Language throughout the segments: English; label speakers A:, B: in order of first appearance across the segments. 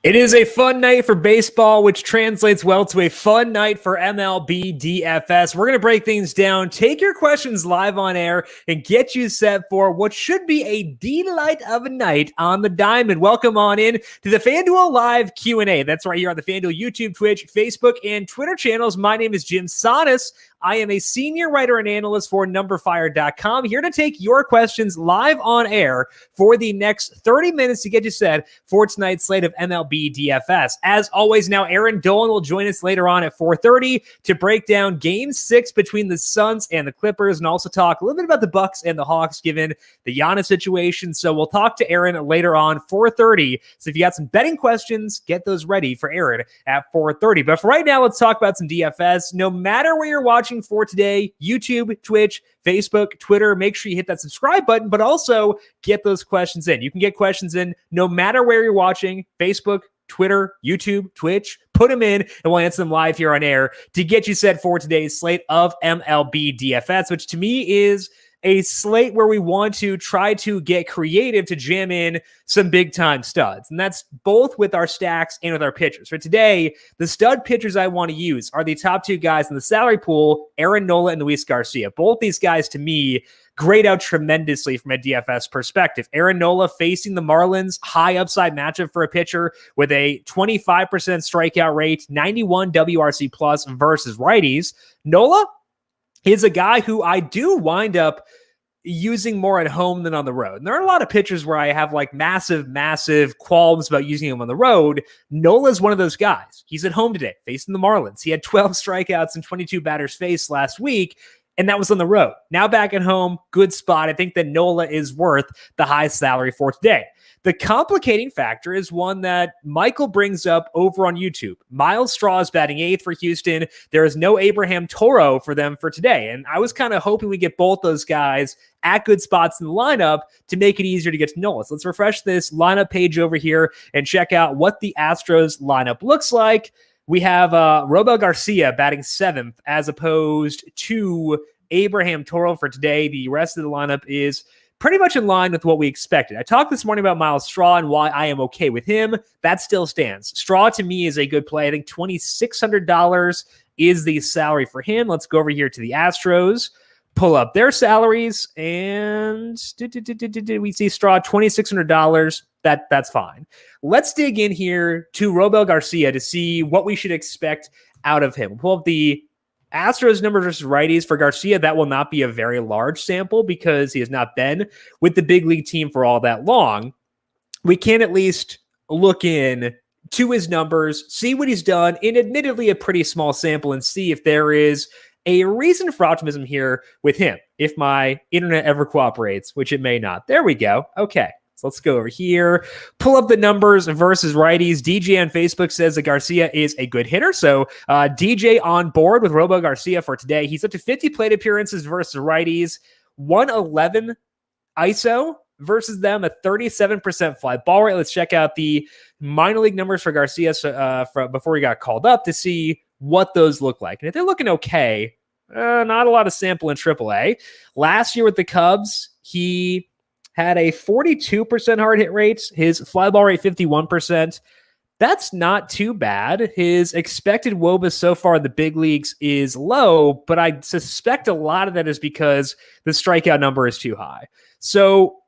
A: It is a fun night for baseball, which translates well to a fun night for MLB DFS. We're going to break things down, take your questions live on air, and get you set for what should be a delight of a night on the diamond. Welcome on in to the FanDuel Live Q&A. That's right here on the FanDuel YouTube, Twitch, Facebook, and Twitter channels. My name is Jim Sonis. I am a senior writer and analyst for numberFire.com, here to take your questions live on air for the next 30 minutes to get you set for tonight's slate of MLB DFS. As always, now Erin Dolan will join us later on at 4:30 to break down Game 6 between the Suns and the Clippers, and also talk a little bit about the Bucks and the Hawks, given the Giannis situation. So we'll talk to Erin later on, 4:30. So if you got some betting questions, get those ready for Erin at 4:30. But for right now, let's talk about some DFS. No matter where you're watching for today, YouTube, Twitch, Facebook, Twitter, make sure you hit that subscribe button, but also get those questions in. You can get questions in no matter where you're watching: Facebook, Twitter, YouTube, Twitch. Put them in, and we'll answer them live here on air to get you set for today's slate of MLB DFS, which to me is a slate where we want to try to get creative to jam in some big-time studs. And that's both with our stacks and with our pitchers. For today, the stud pitchers I want to use are the top two guys in the salary pool, Aaron Nola and Luis Garcia. Both these guys, to me, grade out tremendously from a DFS perspective. Aaron Nola facing the Marlins, high upside matchup for a pitcher with a 25% strikeout rate, 91 WRC plus versus righties. Nola is a guy who I do wind up using more at home than on the road. And there are a lot of pitchers where I have like massive qualms about using him on the road. Nola's one of those guys. He's at home today facing the Marlins. He had 12 strikeouts and 22 batters faced last week, and that was on the road. Now back at home, good spot. I think that Nola is worth the high salary for today. The complicating factor is one that Michael brings up over on YouTube. Miles Straw is batting 8th for Houston. There is no Abraham Toro for them for today. And I was kind of hoping we get both those guys at good spots in the lineup to make it easier to get to Nola. So let's refresh this lineup page over here and check out what the Astros lineup looks like. We have Robel Garcia batting 7th as opposed to Abraham Toro for today. The rest of the lineup is pretty much in line with what we expected. I talked this morning about Miles Straw and why I am okay with him. That still stands. Straw to me is a good play. I think $2,600 is the salary for him. Let's go over here to the Astros, pull up their salaries, and we see Straw $2,600. That's fine. Let's dig in here to Robel Garcia to see what we should expect out of him. We'll pull up the Astros numbers versus righties. For Garcia, that will not be a very large sample because he has not been with the big league team for all that long. We can at least look in to his numbers, see what he's done in admittedly a pretty small sample, and see if there is a reason for optimism here with him, if my internet ever cooperates, which it may not. There we go. Okay. So let's go over here, pull up the numbers versus righties. DJ on Facebook says that Garcia is a good hitter. So DJ on board with Robo Garcia for today. He's up to 50 plate appearances versus righties, 111 ISO versus them, a 37% fly ball rate. Let's check out the minor league numbers for Garcia before he got called up to see what those look like. And if they're looking okay, not a lot of sample in AAA. Last year with the Cubs, he had a 42% hard hit rate, his fly ball rate 51%. That's not too bad. His expected WOBA so far in the big leagues is low, but I suspect a lot of that is because the strikeout number is too high. So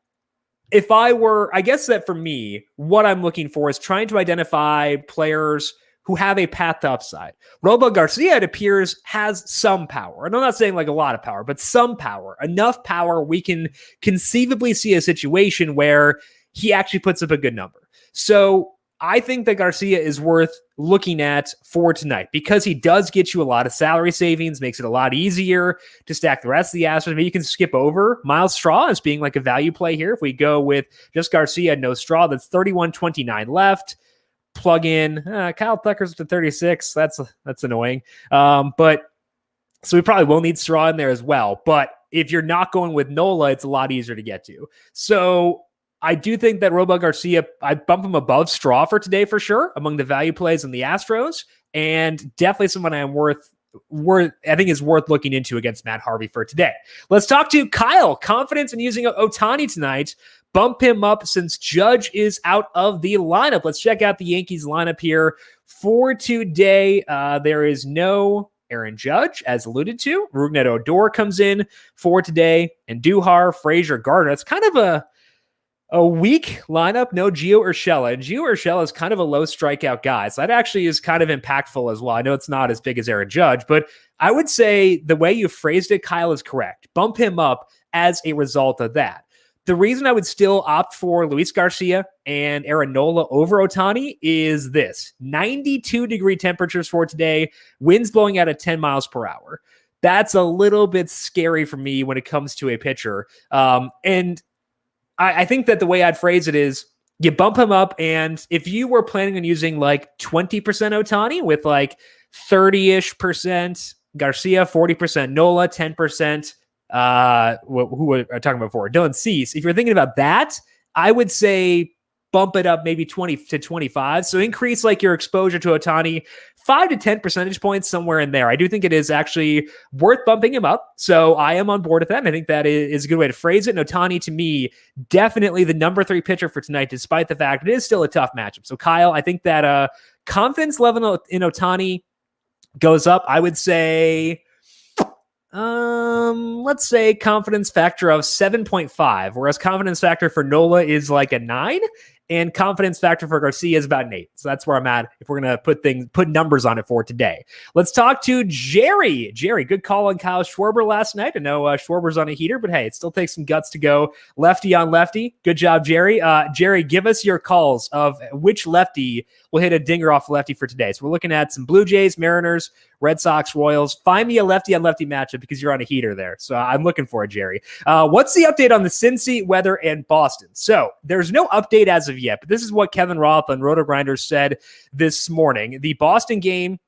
A: I guess that for me, what I'm looking for is trying to identify players who have a path to upside. Robo Garcia, it appears, has some power. And I'm not saying like a lot of power, but some power. Enough power we can conceivably see a situation where he actually puts up a good number. So I think that Garcia is worth looking at for tonight because he does get you a lot of salary savings, makes it a lot easier to stack the rest of the Astros. Maybe you can skip over Miles Straw as being like a value play here. If we go with just Garcia, no Straw, that's 31.29 left. Plug in Kyle Tucker's to 36. That's annoying. But so we probably will need Straw in there as well. But if you're not going with Nola, it's a lot easier to get to. So I do think that Robo Garcia, I bump him above Straw for today for sure among the value plays in the Astros, and definitely someone I think is worth looking into against Matt Harvey for today. Let's talk to Kyle. Confidence in using Ohtani tonight, bump him up since Judge is out of the lineup. Let's check out the Yankees lineup here for today. There is no Aaron Judge, as alluded to. Rougned Odor comes in for today, and Duhar, Frazier, Gardner. It's kind of a weak lineup. No Gio Urshela. And Gio Urshela is kind of a low strikeout guy, so that actually is kind of impactful as well. I know it's not as big as Aaron Judge, but I would say the way you phrased it, Kyle, is correct. Bump him up as a result of that. The reason I would still opt for Luis Garcia and Aaron Nola over Ohtani is this: 92-degree temperatures for today, winds blowing out at 10 miles per hour. That's a little bit scary for me when it comes to a pitcher. And I think that the way I'd phrase it is you bump him up, and if you were planning on using like 20% Ohtani with like 30-ish% Garcia, 40% Nola, 10% who were talking about before, Dylan Cease. If you're thinking about that, I would say bump it up maybe 20 to 25. So increase like your exposure to Ohtani 5 to 10 percentage points, somewhere in there. I do think it is actually worth bumping him up. So I am on board with that. I think that is a good way to phrase it. And Ohtani, to me, definitely the number 3 pitcher for tonight, despite the fact it is still a tough matchup. So Kyle, I think that confidence level in Ohtani goes up. I would say, let's say confidence factor of 7.5, whereas confidence factor for Nola is like a 9, and confidence factor for Garcia is about an 8. So that's where I'm at if we're going to put numbers on it for today. Let's talk to Jerry. Jerry, good call on Kyle Schwarber last night. I know Schwarber's on a heater, but hey, it still takes some guts to go lefty on lefty. Good job, Jerry. Jerry, give us your calls of which lefty will hit a dinger off lefty for today. So we're looking at some Blue Jays, Mariners, Red Sox, Royals. Find me a lefty on lefty matchup because you're on a heater there. So I'm looking for it, Jerry. What's the update on the Cincy, weather, and Boston? So there's no update as of yet, but this is what Kevin Roth on Roto Grinders said this morning. The Boston game,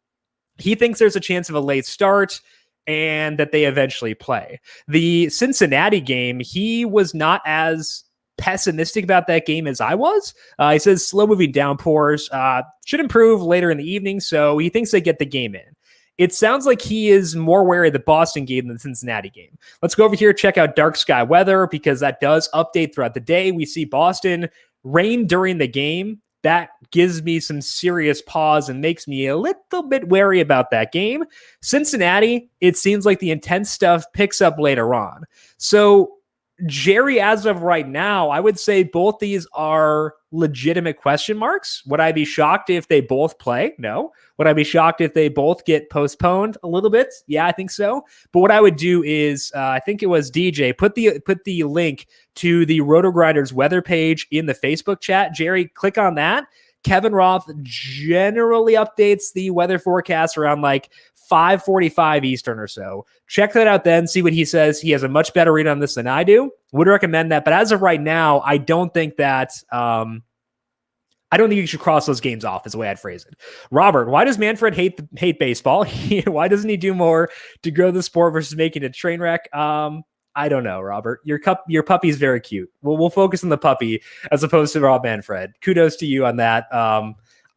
A: he thinks there's a chance of a late start and that they eventually play. The Cincinnati game, he was not as pessimistic about that game as I was. He says slow-moving downpours should improve later in the evening, so he thinks they get the game in. It sounds like he is more wary of the Boston game than the Cincinnati game. Let's go over here, check out dark sky weather, because that does update throughout the day. We see Boston rain during the game. That gives me some serious pause and makes me a little bit wary about that game. Cincinnati, it seems like the intense stuff picks up later on. So Jerry, as of right now, I would say both these are legitimate question marks. Would I be shocked if they both play? No. Would I be shocked if they both get postponed a little bit? Yeah, I think so. But what I would do is, I think it was DJ, put the link to the Roto Grinders weather page in the Facebook chat. Jerry, click on that. Kevin Roth generally updates the weather forecast around like 5:45 Eastern or so. Check that out then, see what he says. He has a much better read on this than I do. Would recommend that. But as of right now, I don't think that I don't think you should cross those games off, is the way I'd phrase it. Robert, why does Manfred hate baseball? Why doesn't he do more to grow the sport versus making it a train wreck? I don't know, Robert. Your puppy is very cute. We'll focus on the puppy as opposed to Rob Manfred. Kudos to you on that.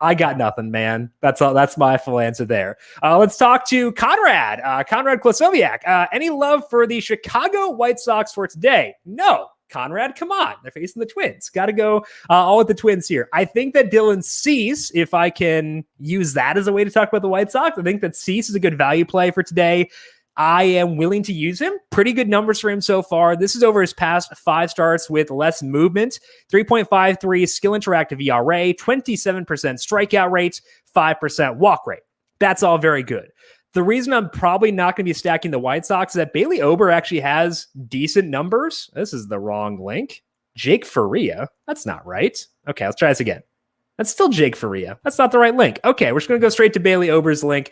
A: I got nothing, man. That's all. That's my full answer there. Let's talk to Conrad. Conrad Klasowiak. Any love for the Chicago White Sox for today? No. Conrad, come on. They're facing the Twins. Got to go all with the Twins here. I think that Dylan Cease, if I can use that as a way to talk about the White Sox, I think that Cease is a good value play for today. I am willing to use him. Pretty good numbers for him so far. This is over his past 5 starts with less movement. 3.53 skill interactive ERA, 27% strikeout rate, 5% walk rate. That's all very good. The reason I'm probably not going to be stacking the White Sox is that Bailey Ober actually has decent numbers. This is the wrong link. Jake Faria. That's not right. Okay, let's try this again. That's still Jake Faria. That's not the right link. Okay, we're just going to go straight to Bailey Ober's link.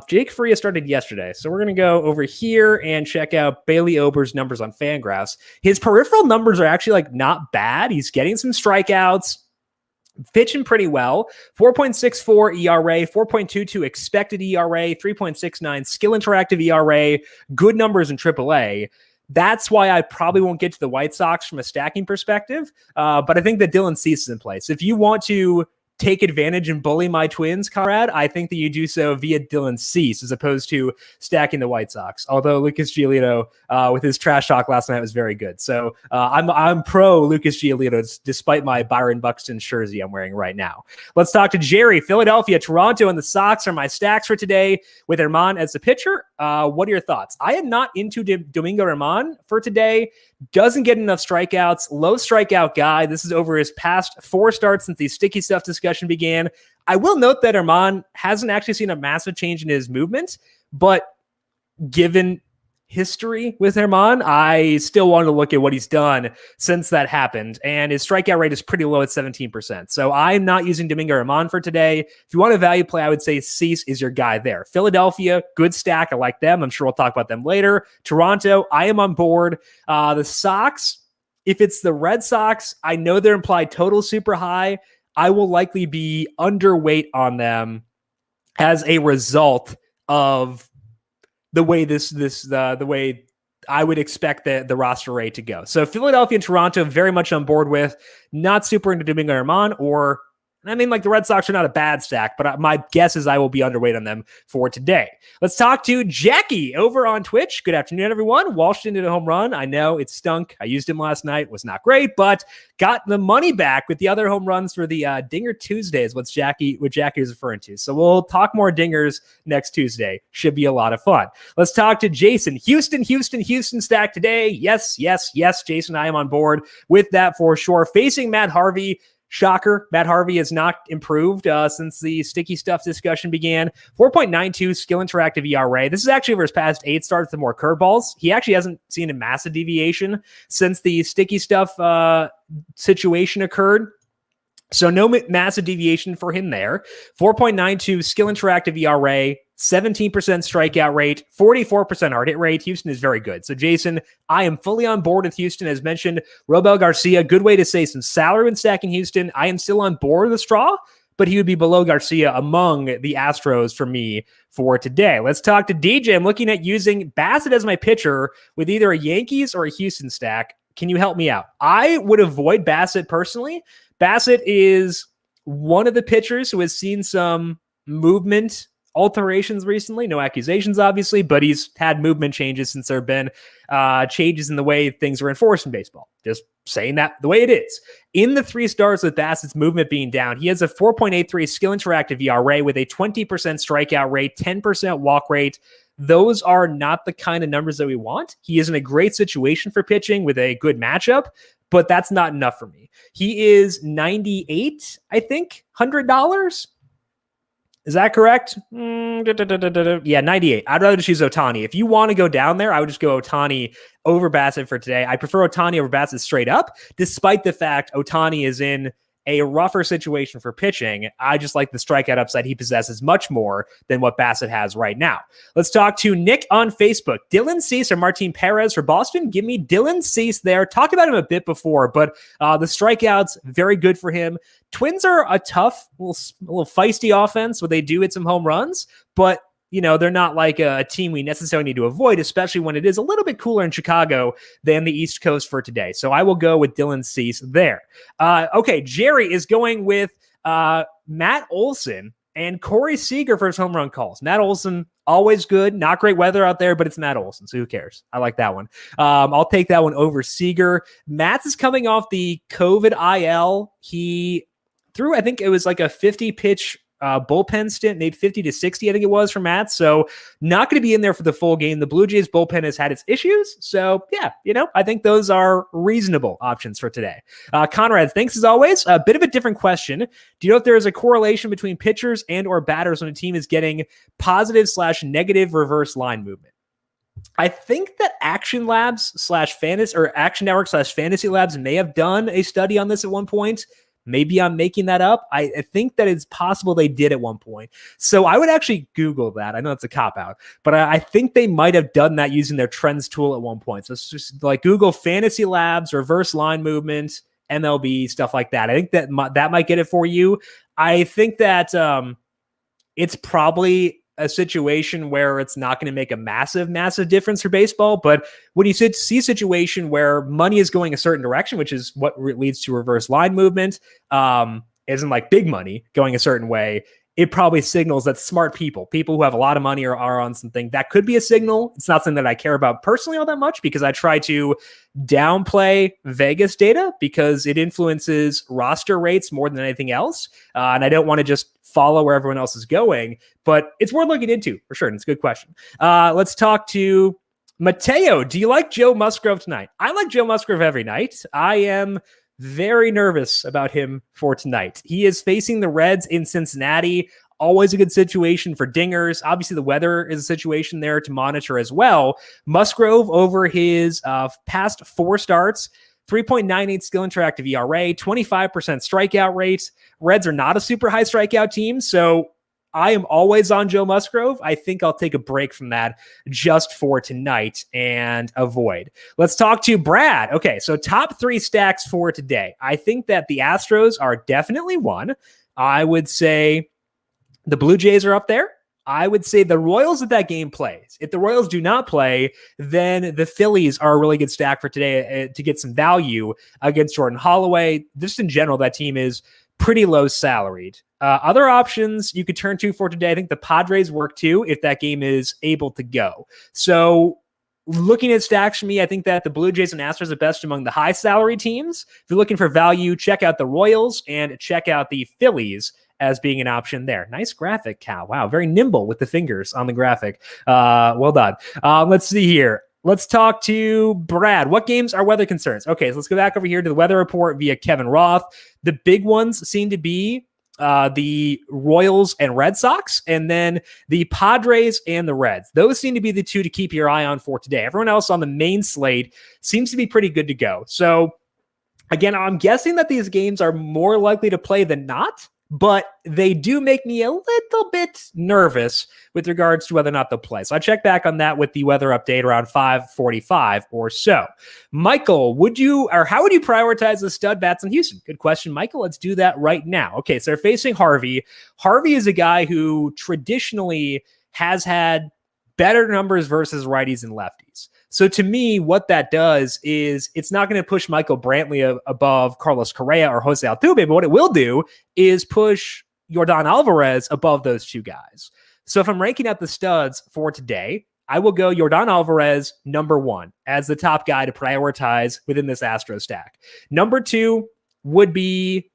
A: Jake Faria started yesterday, so we're going to go over here and check out Bailey Ober's numbers on FanGraphs. His peripheral numbers are actually like not bad. He's getting some strikeouts, pitching pretty well. 4.64 ERA, 4.22 expected ERA, 3.69 skill interactive ERA, good numbers in AAA. That's why I probably won't get to the White Sox from a stacking perspective. But I think that Dylan Cease is in place. If you want to take advantage and bully my Twins, Conrad, I think that you do so via Dylan Cease as opposed to stacking the White Sox. Although Lucas Giolito with his trash talk last night was very good. So I'm pro Lucas Giolito despite my Byron Buxton jersey I'm wearing right now. Let's talk to Jerry. Philadelphia, Toronto, and the Sox are my stacks for today with Germán as the pitcher. What are your thoughts? I am not into Domingo Germán for today. Doesn't get enough strikeouts, low strikeout guy. This is over his past 4 starts since the sticky stuff discussion began. I will note that Germán hasn't actually seen a massive change in his movement, but given history with Germán, I still want to look at what he's done since that happened. And his strikeout rate is pretty low at 17%. So I'm not using Domingo Germán for today. If you want a value play, I would say Cease is your guy there. Philadelphia, good stack. I like them. I'm sure we'll talk about them later. Toronto, I am on board. The Sox, if it's the Red Sox, I know their implied total super high. I will likely be underweight on them as a result of the way the way I would expect the roster rate to go. So Philadelphia and Toronto, very much on board with. Not super into Domingo Germán, or I mean, like, the Red Sox are not a bad stack, but my guess is I will be underweight on them for today. Let's talk to Jackie over on Twitch. Good afternoon, everyone. Washington did a home run. I know it stunk. I used him last night. Was not great, but got the money back with the other home runs for the Dinger Tuesdays, what Jackie is referring to. So we'll talk more dingers next Tuesday. Should be a lot of fun. Let's talk to Jason. Houston stack today. Yes, Jason, I am on board with that for sure. Facing Matt Harvey. Shocker, Matt Harvey has not improved since the sticky stuff discussion began. 4.92 skill interactive ERA. This is actually over his past 8 starts with more curveballs. He actually hasn't seen a massive deviation since the sticky stuff situation occurred. So no massive deviation for him there. 4.92 skill interactive ERA, 17% strikeout rate, 44% hard hit rate. Houston is very good. So Jason, I am fully on board with Houston. As mentioned, Robel Garcia, good way to save some salary when stacking Houston. I am still on board with the straw, but he would be below Garcia among the Astros for me for today. Let's talk to DJ. I'm looking at using Bassett as my pitcher with either a Yankees or a Houston stack. Can you help me out? I would avoid Bassett personally. Bassett is one of the pitchers who has seen some movement alterations recently. No accusations, obviously, but he's had movement changes since there have been changes in the way things were enforced in baseball. Just saying that the way it is. In the 3 starts with Bassett's movement being down, he has a 4.83 skill interactive ERA with a 20% strikeout rate, 10% walk rate. Those are not the kind of numbers that we want. He is in a great situation for pitching with a good matchup, but that's not enough for me. He is 98, I think, $100. Is that correct? Yeah, 98. I'd rather just use Ohtani. If you want to go down there, I would just go Ohtani over Bassett for today. I prefer Ohtani over Bassett straight up, despite the fact Ohtani is in a rougher situation for pitching. I just like the strikeout upside he possesses much more than what Bassett has right now. Let's talk to Nick on Facebook. Dylan Cease or Martin Perez for Boston? Give me Dylan Cease there. Talked about him a bit before, but the strikeouts, very good for him. Twins are a tough, little feisty offense where they do hit some home runs, but they're not like a team we necessarily need to avoid, especially when it is a little bit cooler in Chicago than the East Coast for today. So I will go with Dylan Cease there. Okay, Jerry is going with Matt Olson and Corey Seager for his home run calls. Matt Olson, always good. Not great weather out there, but it's Matt Olson, so who cares? I like that one. I'll take that one over Seager. Matt's is coming off the COVID IL. He threw, I think it was like a 50-pitch bullpen stint, made 50 to 60, I think it was, for Matt. So not going to be in there for the full game. The Blue Jays bullpen has had its issues. So yeah, I think those are reasonable options for today. Conrad, thanks as always. A bit of a different question. Do you know if there is a correlation between pitchers and or batters when a team is getting positive/negative reverse line movement? I think that Action Labs /Fantasy or Action Network /Fantasy Labs may have done a study on this at one point. Maybe I'm making that up. I think that it's possible they did at one point. So I would actually Google that. I know it's a cop-out, but I think they might have done that using their trends tool at one point. So it's just like Google Fantasy Labs, reverse line movement, MLB, stuff like that. I think that might get it for you. I think that it's probably a situation where it's not going to make a massive difference for baseball. But when you see a situation where money is going a certain direction, which is what leads to reverse line movement, and isn't like big money going a certain way, it probably signals that smart people who have a lot of money are on something. That could be a signal. It's not something that I care about personally all that much because I try to downplay Vegas data because it influences roster rates more than anything else. And I don't want to just follow where everyone else is going, but it's worth looking into for sure. And it's a good question. Let's talk to Mateo. Do you like Joe Musgrove tonight? I like Joe Musgrove every night. I am very nervous about him for tonight. He is facing the Reds in Cincinnati. Always a good situation for dingers. Obviously, the weather is a situation there to monitor as well. Musgrove, over his past 4 starts, 3.98 skill interactive ERA, 25% strikeout rate. Reds are not a super high strikeout team, so I am always on Joe Musgrove. I think I'll take a break from that just for tonight and avoid. Let's talk to Brad. Okay, so top 3 stacks for today. I think that the Astros are definitely one. I would say the Blue Jays are up there. I would say the Royals if that game plays. If the Royals do not play, then the Phillies are a really good stack for today to get some value against Jordan Holloway. Just in general, that team is pretty low salaried. Other options you could turn to for today, I think the Padres work too if that game is able to go. So looking at stacks for me, I think that the Blue Jays and Astros are best among the high salary teams. If you're looking for value, check out the Royals and check out the Phillies as being an option there. Nice graphic, Cal. Wow, very nimble with the fingers on the graphic. Well done. Let's see here. Let's talk to Brad. What games are weather concerns? Okay, so let's go back over here to the weather report via Kevin Roth. The big ones seem to be the Royals and Red Sox, and then the Padres and the Reds. Those seem to be the 2 to keep your eye on for today. Everyone else on the main slate seems to be pretty good to go. So again, I'm guessing that these games are more likely to play than not, but they do make me a little bit nervous with regards to whether or not they'll play. So I check back on that with the weather update around 5:45 or so. Michael, how would you prioritize the stud bats in Houston? Good question, Michael. Let's do that right now. Okay, so they're facing Harvey. Harvey is a guy who traditionally has had better numbers versus righties and lefties. So to me, what that does is it's not going to push Michael Brantley above Carlos Correa or Jose Altuve, but what it will do is push Yordan Alvarez above those 2 guys. So if I'm ranking out the studs for today, I will go Yordan Alvarez number 1 as the top guy to prioritize within this Astro stack. Number 2 would be,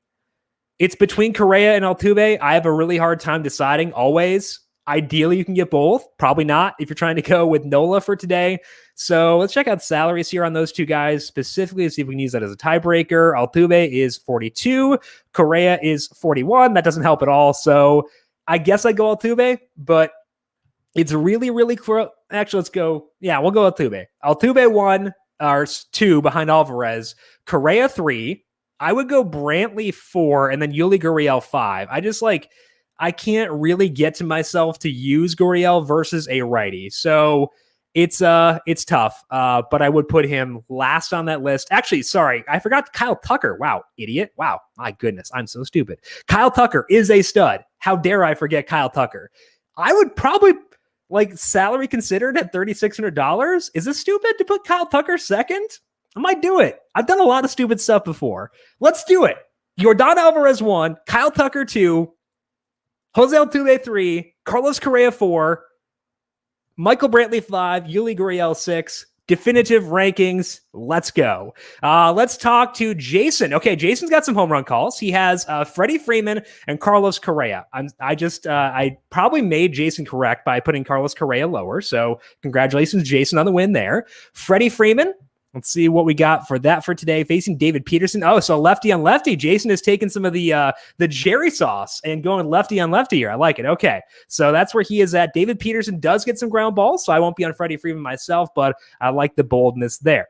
A: it's between Correa and Altuve. I have a really hard time deciding always. Ideally, you can get both. Probably not if you're trying to go with Nola for today. So let's check out salaries here on those 2 guys specifically to see if we can use that as a tiebreaker. Altuve is 42. Correa is 41. That doesn't help at all. So I guess I go Altuve, but it's really, really cool. Actually, let's go. Yeah, we'll go Altuve. Altuve 1 or 2 behind Alvarez. Correa 3. I would go Brantley 4 and then Yuli Gurriel 5. I can't really get to myself to use Gurriel versus a righty. So it's tough, but I would put him last on that list. Actually, sorry, I forgot Kyle Tucker. Wow, idiot. Wow, my goodness, I'm so stupid. Kyle Tucker is a stud. How dare I forget Kyle Tucker? I would probably, salary considered at $3,600. Is it stupid to put Kyle Tucker second? I might do it. I've done a lot of stupid stuff before. Let's do it. Yordan Alvarez 1, Kyle Tucker 2, Jose Altuve 3, Carlos Correa 4, Michael Brantley 5, Yuli Gurriel 6. Definitive rankings. Let's go. Let's talk to Jason. Okay, Jason's got some home run calls. He has Freddie Freeman and Carlos Correa. I probably made Jason correct by putting Carlos Correa lower. So congratulations, Jason, on the win there. Freddie Freeman. Let's see what we got for that for today. Facing David Peterson. Oh, so lefty on lefty. Jason has taken some of the Jerry sauce and going lefty on lefty here. I like it. Okay, so that's where he is at. David Peterson does get some ground balls, so I won't be on Freddie Freeman myself, but I like the boldness there.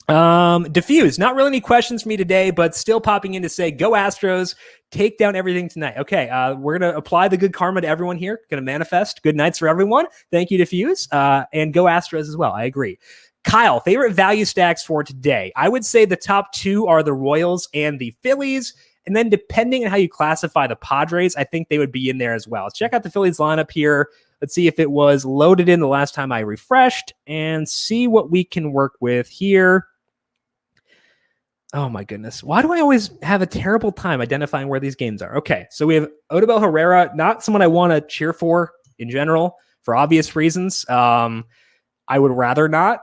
A: Diffuse. Not really any questions for me today, but still popping in to say, go Astros, take down everything tonight. Okay, we're going to apply the good karma to everyone here. Going to manifest good nights for everyone. Thank you, Diffuse. And go Astros as well. I agree. Kyle, favorite value stacks for today? I would say the top 2 are the Royals and the Phillies. And then depending on how you classify the Padres, I think they would be in there as well. Let's check out the Phillies lineup here. Let's see if it was loaded in the last time I refreshed and see what we can work with here. Oh my goodness. Why do I always have a terrible time identifying where these games are? Okay, so we have Odubel Herrera, not someone I want to cheer for in general for obvious reasons. I would rather not,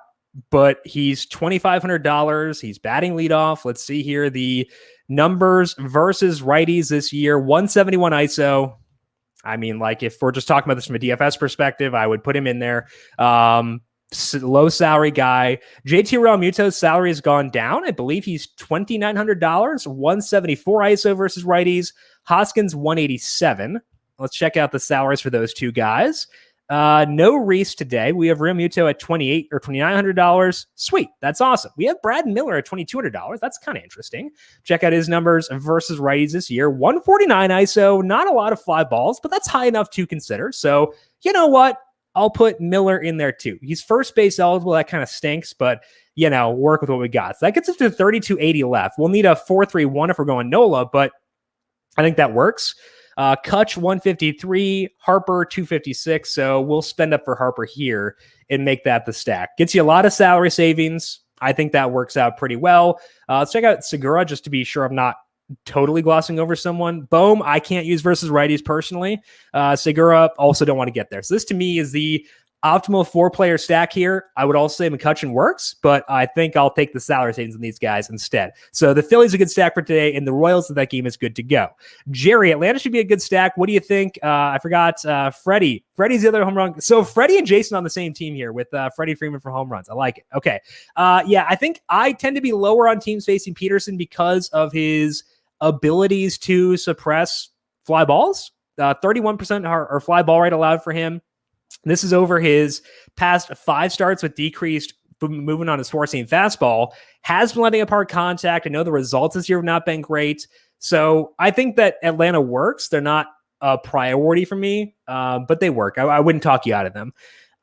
A: but he's $2,500. He's batting leadoff. Let's see here. The numbers versus righties this year, 171 ISO. I mean, like if we're just talking about this from a DFS perspective, I would put him in there. Low salary guy. JT Realmuto's salary has gone down. I believe he's $2,900, 174 ISO versus righties. Hoskins, 187. Let's check out the salaries for those two guys. No Reese today. We have Realmuto at $2,800 or $2,900. Sweet. That's awesome. We have Brad Miller at $2,200. That's kind of interesting. Check out his numbers versus righties this year. 149 ISO. Not a lot of fly balls, but that's high enough to consider. So you know what? I'll put Miller in there too. He's first base eligible. That kind of stinks, but work with what we got. So that gets us to 3,280 left. We'll need a 4-3-1 if we're going NOLA, but I think that works. Kutch 153, Harper 256. So we'll spend up for Harper here and make that the stack. Gets you a lot of salary savings. I think that works out pretty well. Let's check out Segura just to be sure I'm not totally glossing over someone. Bohm, I can't use versus righties personally. Segura also don't want to get there. So this to me is the optimal 4-player stack here. I would also say McCutchen works, but I think I'll take the salary savings on these guys instead. So the Phillies a good stack for today, and the Royals of that game is good to go. Jerry, Atlanta should be a good stack. What do you think? I forgot Freddie. Freddie's the other home run. So Freddie and Jason on the same team here with Freddie Freeman for home runs. I like it. Okay. I think I tend to be lower on teams facing Peterson because of his abilities to suppress fly balls. 31% are fly ball rate allowed for him. This is over his past 5 starts with decreased movement on his four-seam fastball. Has been letting apart contact. I know the results this year have not been great. So I think that Atlanta works. They're not a priority for me, but they work. I wouldn't talk you out of them.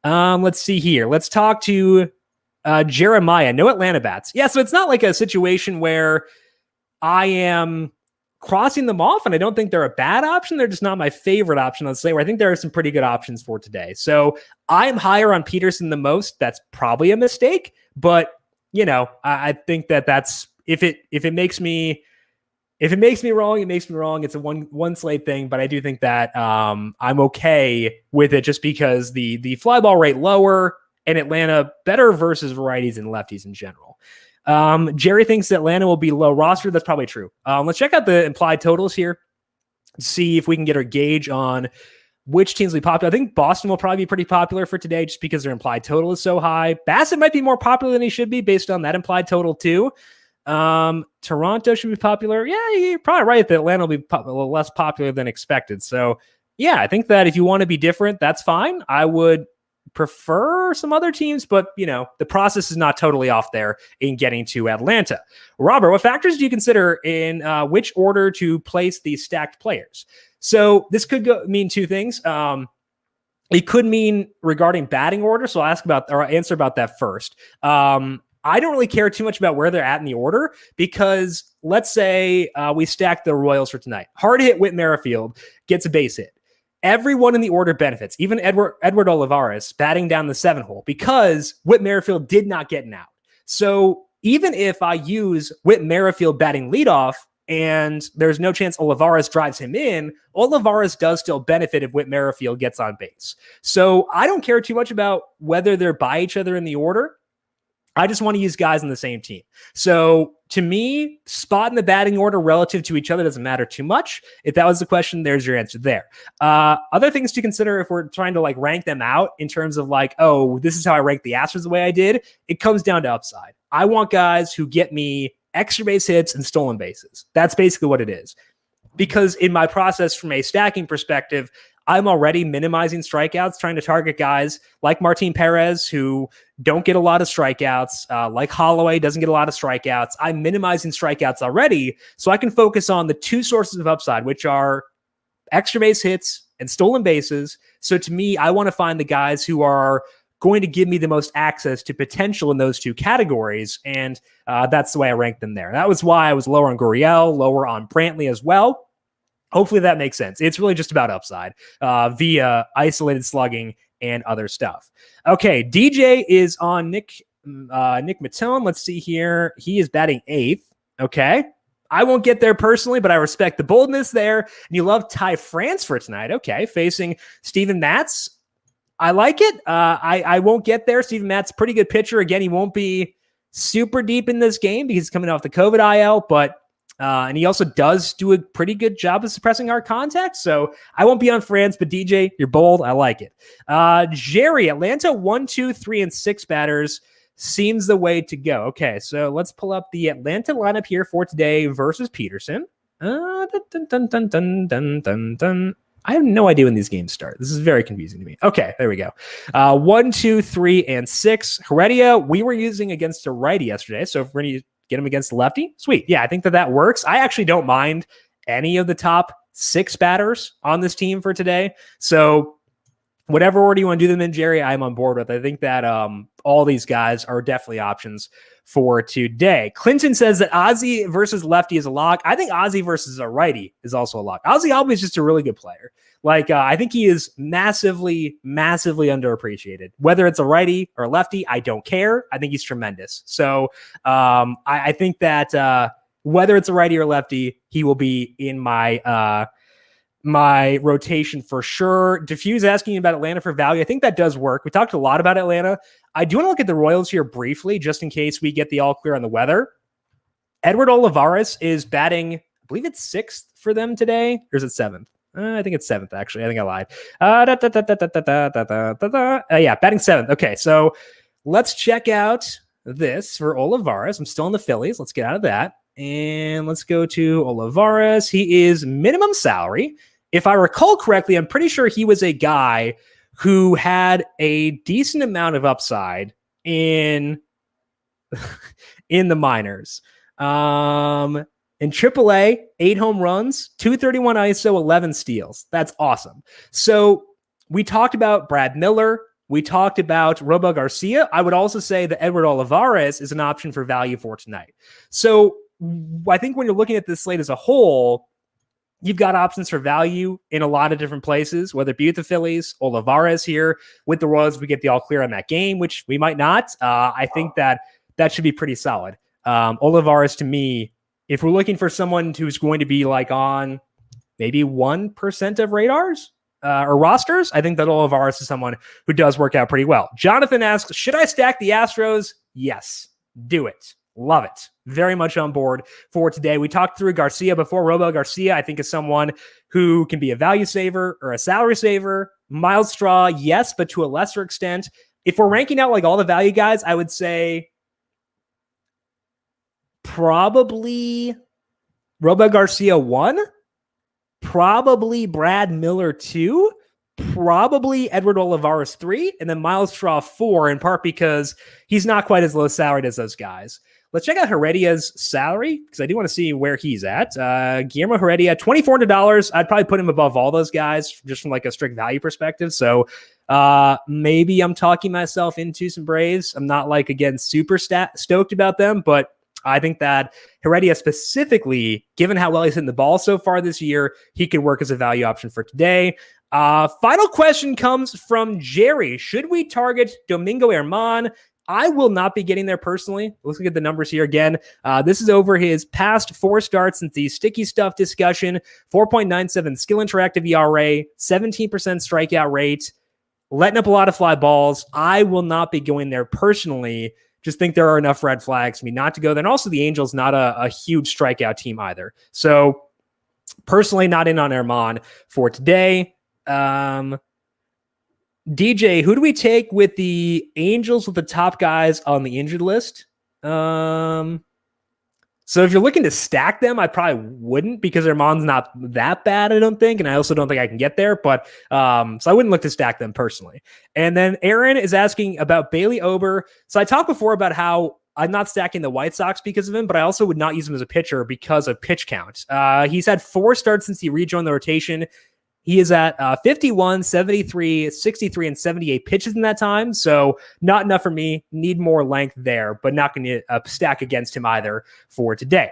A: Let's see here. Let's talk to Jeremiah. No Atlanta bats. Yeah, so it's not like a situation where I am crossing them off, and I don't think they're a bad option. They're just not my favorite option, let's say, where I think there are some pretty good options for today. So I'm higher on Peterson than most. That's probably a mistake, but I think that's if it makes me wrong, it makes me wrong. It's a one slate thing, but I do think that I'm okay with it just because the fly ball rate lower and Atlanta better versus varieties and lefties in general. Jerry thinks Atlanta will be low roster. That's probably true. Let's check out the implied totals here. See if we can get a gauge on which teams will be popular. I think Boston will probably be pretty popular for today just because their implied total is so high. Bassett might be more popular than he should be based on that implied total too. Toronto should be popular. Yeah, you're probably right that Atlanta will be a little less popular than expected. So yeah, I think that if you want to be different, that's fine. I would prefer some other teams, but the process is not totally off there in getting to Atlanta. Robert, what factors do you consider in which order to place these stacked players? So this could mean two things. It could mean regarding batting order. So I'll answer about that first. I don't really care too much about where they're at in the order because let's say we stack the Royals for tonight. Hard hit Whit Merrifield gets a base hit. Everyone in the order benefits, even Edward Olivares batting down the 7 hole because Whit Merrifield did not get an out. So even if I use Whit Merrifield batting leadoff and there's no chance Olivares drives him in, Olivares does still benefit if Whit Merrifield gets on base. So I don't care too much about whether they're by each other in the order. I just want to use guys on the same team. So to me, spot in the batting order relative to each other doesn't matter too much. If that was the question, there's your answer there. Other things to consider if we're trying to rank them out in terms of this is how I rank the Astros the way I did. It comes down to upside. I want guys who get me extra base hits and stolen bases. That's basically what it is. Because in my process from a stacking perspective, I'm already minimizing strikeouts, trying to target guys like Martin Perez who don't get a lot of strikeouts, like Holloway doesn't get a lot of strikeouts. I'm minimizing strikeouts already so I can focus on the two sources of upside, which are extra base hits and stolen bases. So to me, I want to find the guys who are going to give me the most access to potential in those two categories. And that's the way I ranked them there. That was why I was lower on Gurriel, lower on Brantley as well. Hopefully that makes sense. It's really just about upside via isolated slugging and other stuff. Okay, DJ is on Nick Matone. Let's see here. He is batting 8th. Okay. I won't get there personally, but I respect the boldness there. And you love Ty France for tonight. Okay. Facing Steven Matz. I like it. I won't get there. Steven Matz, pretty good pitcher. Again, he won't be super deep in this game because he's coming off the COVID IL, but and he also does do a pretty good job of suppressing hard contact. So I won't be on France, but DJ, you're bold. I like it. Jerry, Atlanta 1, 2, 3, and 6 batters seems the way to go. Okay, so let's pull up the Atlanta lineup here for today versus Peterson. I have no idea when these games start. This is very confusing to me. Okay, there we go. 1, 2, 3, and 6. Heredia, we were using against a righty yesterday, so if we're going to get him against lefty, sweet. Yeah, I think that works. I actually don't mind any of the top 6 batters on this team for today. So whatever order you want to do them in, Jerry, I'm on board with. I think that all these guys are definitely options for today. Clinton says that Ozzie versus lefty is a lock. I think Ozzie versus a righty is also a lock. Ozzie always just a really good player. Like, I think he is massively, massively underappreciated. Whether it's a righty or a lefty, I don't care. I think he's tremendous. So I think that whether it's a righty or lefty, he will be in my my rotation for sure. Diffuse asking about Atlanta for value. I think that does work. We talked a lot about Atlanta. I do want to look at the Royals here briefly, just in case we get the all clear on the weather. Edward Olivares is batting, I believe it's 6th for them today, or is it 7th? I think it's 7th, actually. I think I lied. Yeah, batting 7th. Okay, so let's check out this for Olivares. I'm still in the Phillies. Let's get out of that. And let's go to Olivares. He is minimum salary. If I recall correctly, I'm pretty sure he was a guy who had a decent amount of upside in the minors. In AAA, 8 home runs, 231 ISO, 11 steals. That's awesome. So we talked about Brad Miller. We talked about Robo Garcia. I would also say that Edward Olivares is an option for value for tonight. So I think when you're looking at this slate as a whole, you've got options for value in a lot of different places, whether it be with the Phillies, Olivares here. With the Royals, we get the all clear on that game, which we might not. I think that should be pretty solid. Olivares, to me, if we're looking for someone who's going to be like on maybe 1% of radars or rosters, I think that Olivares is someone who does work out pretty well. Jonathan asks, should I stack the Astros? Yes, do it. Love it. Very much on board for today. We talked through Garcia before. Robo Garcia, I think, is someone who can be a value saver or a salary saver. Mild Straw, yes, but to a lesser extent. If we're ranking out like all the value guys, I would say probably Robo Garcia 1, probably Brad Miller 2, probably Edward Olivares 3, and then Miles Straw 4, in part because he's not quite as low salaried as those guys. Let's check out Heredia's salary because I do want to see where he's at. Guillermo Heredia, $2,400. I'd probably put him above all those guys just from like a strict value perspective. So maybe I'm talking myself into some Braves. I'm not like, again, super stoked about them, but I think that Heredia specifically, given how well he's hitting the ball so far this year, he could work as a value option for today. Final question comes from Jerry. Should we target Domingo Herman? I will not be getting there personally. Let's look at the numbers here again. This is over his past 4 starts since the sticky stuff discussion. 4.97 skill interactive ERA, 17% strikeout rate, letting up a lot of fly balls. I will not be going there personally. Just think there are enough red flags for me not to go there. And also the Angels, not a huge strikeout team either. So personally not in on Herman for today. DJ, who do we take with the Angels with the top guys on the injured list? So if you're looking to stack them, I probably wouldn't because Herman's not that bad, I don't think. And I also don't think I can get there, but so I wouldn't look to stack them personally. And then Aaron is asking about Bailey Ober. So I talked before about how I'm not stacking the White Sox because of him, but I also would not use him as a pitcher because of pitch count. He's had 4 starts since he rejoined the rotation. He is at 51, 73, 63, and 78 pitches in that time. So not enough for me. Need more length there, but not going to stack against him either for today.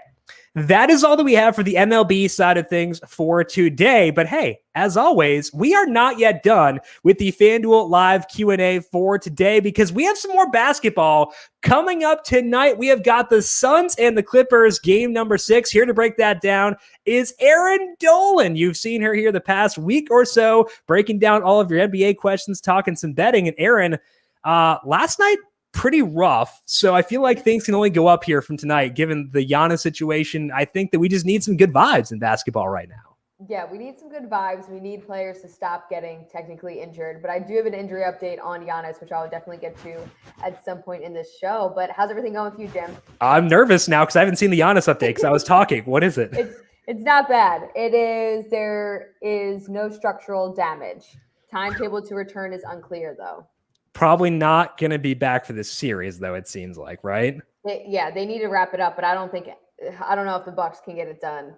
A: That is all that we have for the MLB side of things for today. But hey, as always, we are not yet done with the FanDuel Live Q&A for today because we have some more basketball coming up tonight. We have got the Suns and the Clippers game number 6. Here to break that down is Erin Dolan. You've seen her here the past week or so, breaking down all of your NBA questions, talking some betting. And Erin, last night, pretty rough. So I feel like things can only go up here from tonight, given the Giannis situation. I think that we just need some good vibes in basketball right now.
B: Yeah, we need some good vibes. We need players to stop getting technically injured. But I do have an injury update on Giannis, which I'll definitely get to at some point in this show. But how's everything going with you, Jim?
A: I'm nervous now because I haven't seen the Giannis update because I was talking. What is it?
B: It's not bad. There is no structural damage. Timetable to return is unclear, though.
A: Probably not going to be back for this series, though, it seems like, right?
B: They need to wrap it up, but I don't know if the Bucks can get it done.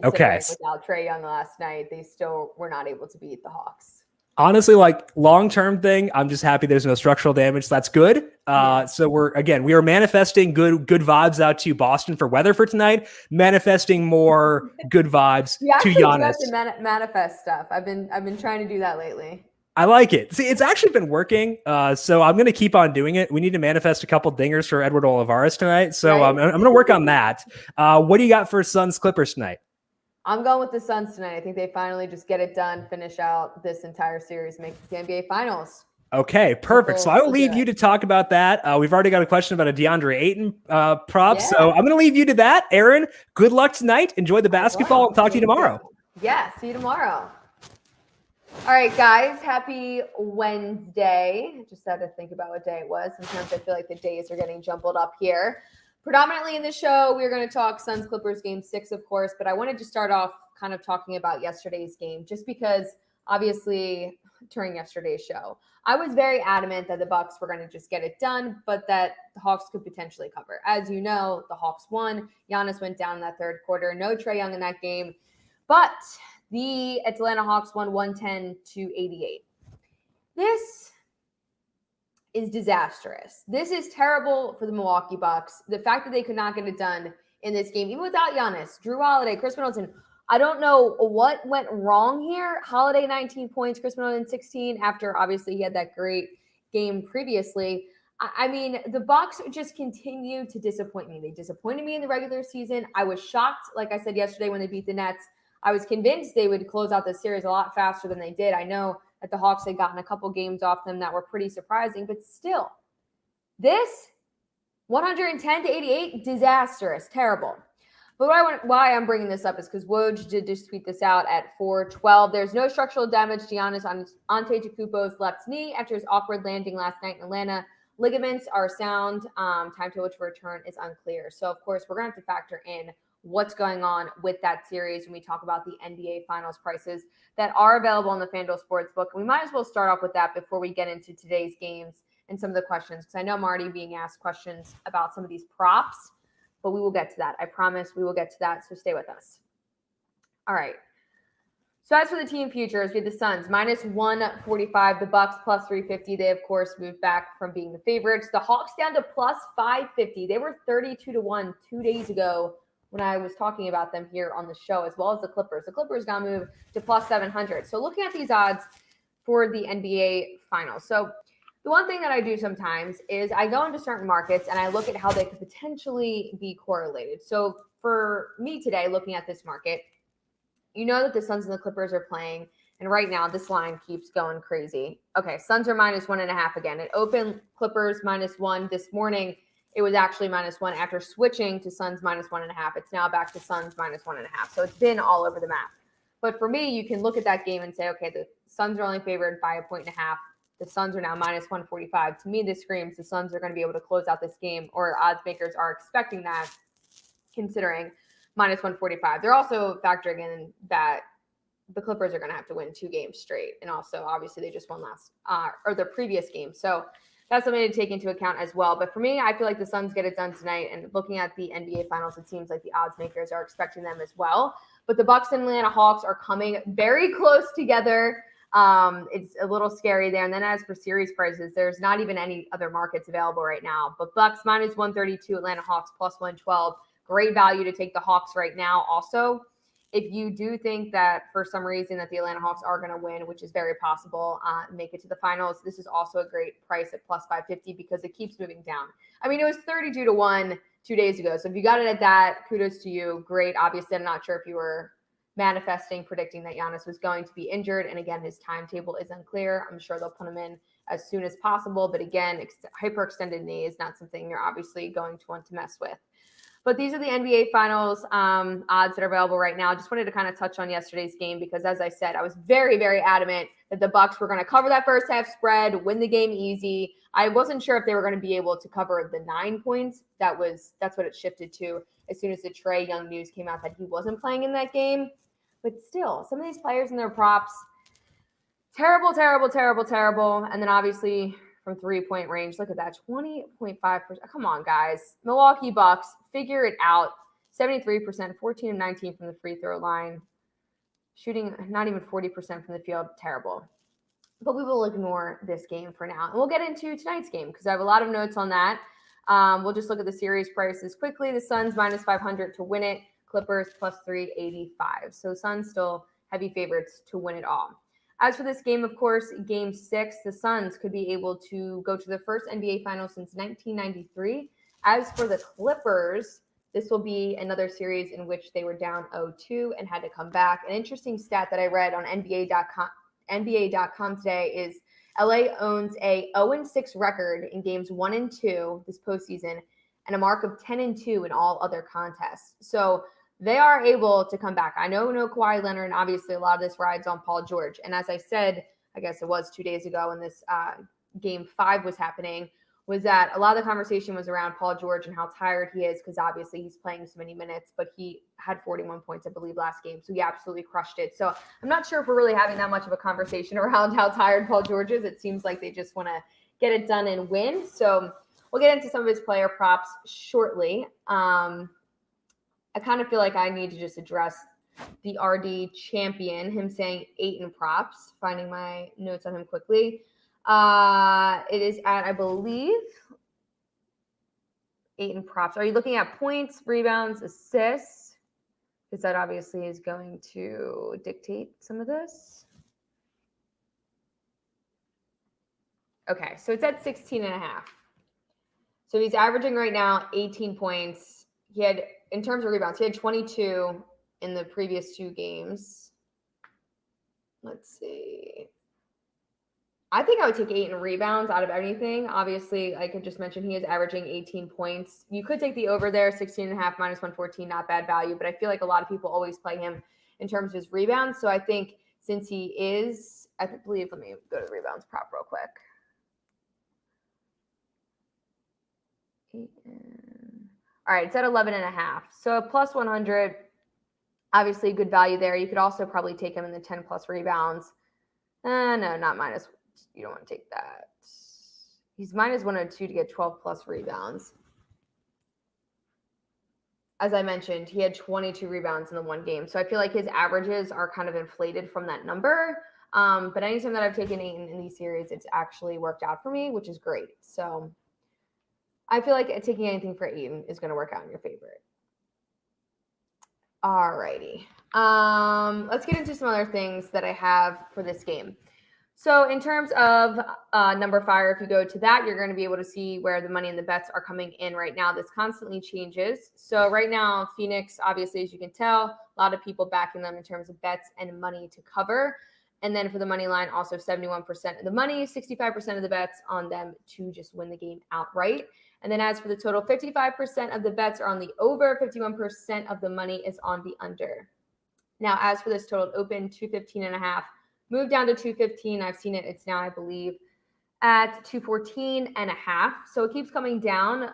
A: Okay.
B: Without Trae Young last night, they still were not able to beat the Hawks.
A: Honestly, like long-term thing, I'm just happy there's no structural damage. That's good. So we are manifesting good vibes out to Boston for weather for tonight, manifesting more good vibes to Giannis.
B: To manifest stuff. I've been trying to do that lately.
A: I like it. See, it's actually been working. So I'm going to keep on doing it. We need to manifest a couple dingers for Edward Olivares tonight. So right. I'm going to work on that. What do you got for Suns Clippers tonight?
B: I'm going with the Suns tonight. I think they finally just get it done, finish out this entire series, make the NBA Finals.
A: Okay, perfect. So I will leave you to talk about that. We've already got a question about a DeAndre Ayton prop. Yeah. So I'm going to leave you to that. Erin, good luck tonight. Enjoy the basketball. I'll talk to you tomorrow.
B: Yeah, see you tomorrow. All right, guys, happy Wednesday. I just had to think about what day it was. Sometimes I feel like the days are getting jumbled up here. Predominantly in the show, we're going to talk Suns Clippers game 6, of course, but I wanted to start off kind of talking about yesterday's game, just because obviously during yesterday's show, I was very adamant that the Bucks were going to just get it done, but that the Hawks could potentially cover. As you know, the Hawks won. Giannis went down in that third quarter. No Trae Young in that game, but the Atlanta Hawks won 110-88. This is disastrous. This is terrible for the Milwaukee Bucks. The fact that they could not get it done in this game, even without Giannis, Drew Holiday, Chris Middleton, I don't know what went wrong here. Holiday 19 points, Chris Middleton 16 after obviously he had that great game previously. I mean, the Bucks just continue to disappoint me. They disappointed me in the regular season. I was shocked, like I said yesterday, when they beat the Nets. I was convinced they would close out this series a lot faster than they did. I know that the Hawks had gotten a couple games off them that were pretty surprising, but still, this 110-88, disastrous, terrible. But why I'm bringing this up is because Woj did just tweet this out at 4:12. There's no structural damage to Giannis on Antetokounmpo's left knee after his awkward landing last night in Atlanta. Ligaments are sound. Timetable to return is unclear. So, of course, we're going to have to factor in what's going on with that series when we talk about the NBA Finals prices that are available on the FanDuel Sportsbook. We might as well start off with that before we get into today's games and some of the questions, because I know I'm already being asked questions about some of these props, but we will get to that. I promise we will get to that, so stay with us. All right. So as for the team futures, we have the Suns -145, the Bucks +350. They, of course, moved back from being the favorites. The Hawks down to +550. They were 32-1 2 days ago when I was talking about them here on the show, as well as the Clippers. The Clippers now move to +700. So looking at these odds for the NBA Finals. So the one thing that I do sometimes is I go into certain markets and I look at how they could potentially be correlated. So for me today, looking at this market, you know that the Suns and the Clippers are playing, and right now this line keeps going crazy. Okay, Suns are -1.5 again. It opened Clippers -1 this morning. It was actually -1 after switching to Suns -1.5. It's now back to Suns -1.5. So it's been all over the map. But for me, you can look at that game and say, okay, the Suns are only favored by 1.5. The Suns are now -145. To me, this screams the Suns are going to be able to close out this game, or odds makers are expecting that, considering -145. They're also factoring in that the Clippers are going to have to win 2 games straight. And also, obviously, they just won the previous game. So that's something to take into account as well. But for me, I feel like the Suns get it done tonight. And looking at the NBA Finals, it seems like the odds makers are expecting them as well. But the Bucks and Atlanta Hawks are coming very close together. It's a little scary there. And then as for series prices, there's not even any other markets available right now. But Bucks -132, Atlanta Hawks +112. Great value to take the Hawks right now. Also, if you do think that for some reason that the Atlanta Hawks are going to win, which is very possible, make it to the finals, this is also a great price at plus 550 because it keeps moving down. I mean, it was 32-1 2 days ago. So if you got it at that, kudos to you. Great. Obviously, I'm not sure if you were manifesting, predicting that Giannis was going to be injured. And again, his timetable is unclear. I'm sure they'll put him in as soon as possible. But again, hyperextended knee is not something you're obviously going to want to mess with. But these are the NBA Finals odds that are available right now. I just wanted to kind of touch on yesterday's game because, as I said, I was very, very adamant that the Bucks were going to cover that first half spread, win the game easy. I wasn't sure if they were going to be able to cover the 9 points. That's what it shifted to as soon as the Trae Young news came out that he wasn't playing in that game. But still, some of these players and their props, terrible, terrible, terrible, terrible. And then obviously from 3-point range, look at that, 20.5%. Come on, guys. Milwaukee Bucks, figure it out. 73%, 14 of 19 from the free throw line. Shooting not even 40% from the field, terrible. But we will ignore this game for now. And we'll get into tonight's game because I have a lot of notes on that. We'll just look at the series prices quickly. The Suns minus 500 to win it. Clippers plus 385. So Suns still heavy favorites to win it all. As for this game, of course, game 6, the Suns could be able to go to the first NBA final since 1993. As for the Clippers, this will be another series in which they were down 0-2 and had to come back. An interesting stat that I read on NBA.com today is LA owns a 0-6 record in games 1 and 2 this postseason and a mark of 10-2 in all other contests. So they are able to come back. I know no Kawhi Leonard, and obviously a lot of this rides on Paul George. And as I said, I guess it was 2 days ago when this game 5 was happening, was that a lot of the conversation was around Paul George and how tired he is because obviously he's playing so many minutes, but he had 41 points, I believe, last game. So he absolutely crushed it. So I'm not sure if we're really having that much of a conversation around how tired Paul George is. It seems like they just want to get it done and win. So we'll get into some of his player props shortly. I kind of feel like I need to just address the RD champion, him saying 8 in props, finding my notes on him quickly. It is at, I believe, 8 in props. Are you looking at points, rebounds, assists? Because that obviously is going to dictate some of this. Okay, so it's at 16.5. So he's averaging right now 18 points. He had, in terms of rebounds, he had 22 in the previous 2 games. Let's see. I think I would take 8 in rebounds out of anything. Obviously, like I just mentioned, he is averaging 18 points. You could take the over there, 16.5 minus 114, not bad value. But I feel like a lot of people always play him in terms of his rebounds. So I think since he is, I believe, let me go to the rebounds prop real quick. All right, it's at 11.5. So plus 100, obviously good value there. You could also probably take him in the 10 plus rebounds. No, not minus. You don't want to take that. He's minus 102 to get 12 plus rebounds. As I mentioned, he had 22 rebounds in the 1 game. So I feel like his averages are kind of inflated from that number. But anytime that I've taken 8 in these series, it's actually worked out for me, which is great. So I feel like taking anything for 8 is going to work out in your favor. All righty. Let's get into some other things that I have for this game. So in terms of numberFire, if you go to that, you're going to be able to see where the money and the bets are coming in right now. This constantly changes. So right now, Phoenix, obviously, as you can tell, a lot of people backing them in terms of bets and money to cover. And then for the money line, also 71% of the money, 65% of the bets on them to just win the game outright. And then as for the total, 55% of the bets are on the over, 51% of the money is on the under. Now, as for this total open, 215.5, moved down to 215. I've seen it. It's now, I believe, at 214.5. So it keeps coming down.